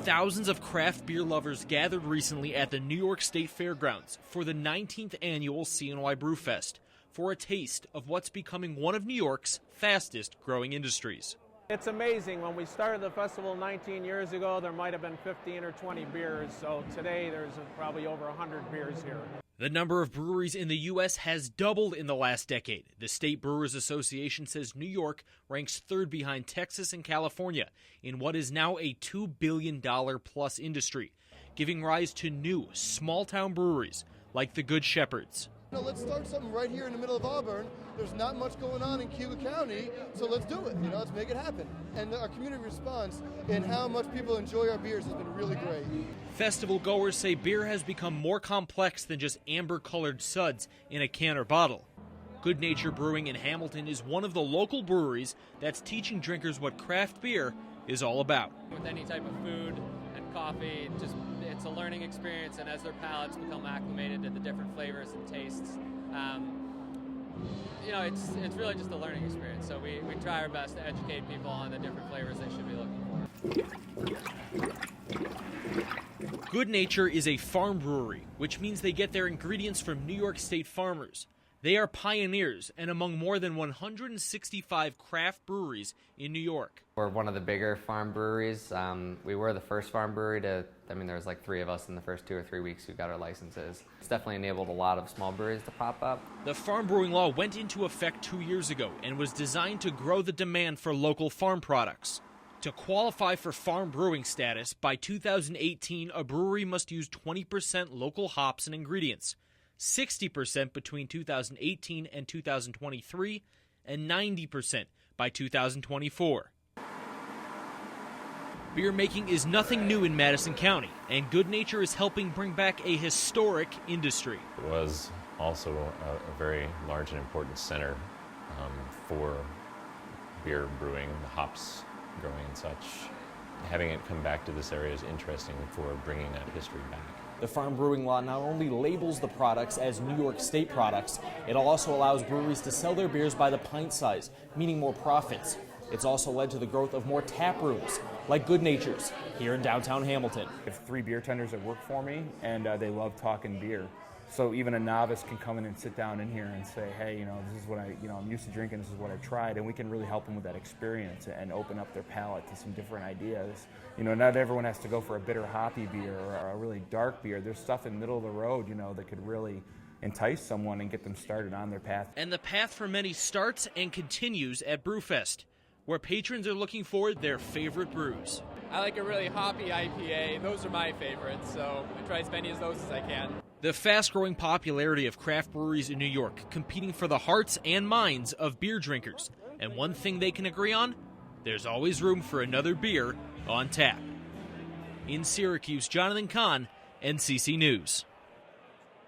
Thousands of craft beer lovers gathered recently at the New York State Fairgrounds for the 19th annual CNY Brewfest for a taste of what's becoming one of New York's fastest growing industries. It's amazing. When we started the festival 19 years ago, there might have been 15 or 20 beers. So today there's probably over 100 beers here. The number of breweries in the U.S. has doubled in the last decade. The State Brewers Association says New York ranks third behind Texas and California in what is now a $2 billion plus industry, giving rise to new small-town breweries like the Good Shepherd's. Let's start something right here in the middle of Auburn. There's not much going on in Cuba County, so let's do it. Let's make it happen. And our community response and how much people enjoy our beers has been really great. Festival goers say beer has become more complex than just amber-colored suds in a can or bottle. Good Nature Brewing in Hamilton is one of the local breweries that's teaching drinkers what craft beer is all about. With any type of food and coffee, it's a learning experience, and as their palates become acclimated to the different flavors and tastes, it's really just a learning experience. So we try our best to educate people on the different flavors they should be looking for. Good Nature is a farm brewery, which means they get their ingredients from New York State farmers. They are pioneers and among more than 165 craft breweries in New York. We're one of the bigger farm breweries. We were the first farm brewery there was like 3 of us in the first 2 or 3 weeks who got our licenses. It's definitely enabled a lot of small breweries to pop up. The farm brewing law went into effect 2 years ago and was designed to grow the demand for local farm products. To qualify for farm brewing status, by 2018, a brewery must use 20% local hops and ingredients, 60% between 2018 and 2023, and 90% by 2024. Beer making is nothing new in Madison County, and Good Nature is helping bring back a historic industry. It was also a very large and important center for beer brewing, the hops growing and such. Having it come back to this area is interesting for bringing that history back. The farm brewing law not only labels the products as New York State products, it also allows breweries to sell their beers by the pint size, meaning more profits. It's also led to the growth of more tap rooms, like Good Nature's, here in downtown Hamilton. I have 3 beer tenders that work for me, and they love talking beer. So even a novice can come in and sit down in here and say, hey, this is what I'm used to drinking, this is what I tried, and we can really help them with that experience and open up their palate to some different ideas. Not everyone has to go for a bitter hoppy beer or a really dark beer. There's stuff in the middle of the road, that could really entice someone and get them started on their path. And the path for many starts and continues at Brewfest, where patrons are looking for their favorite brews. I like a really hoppy IPA. Those are my favorites, so I try as many of those as I can. The fast-growing popularity of craft breweries in New York competing for the hearts and minds of beer drinkers. And one thing they can agree on, there's always room for another beer on tap. In Syracuse, Jonathan Kahn, NCC News.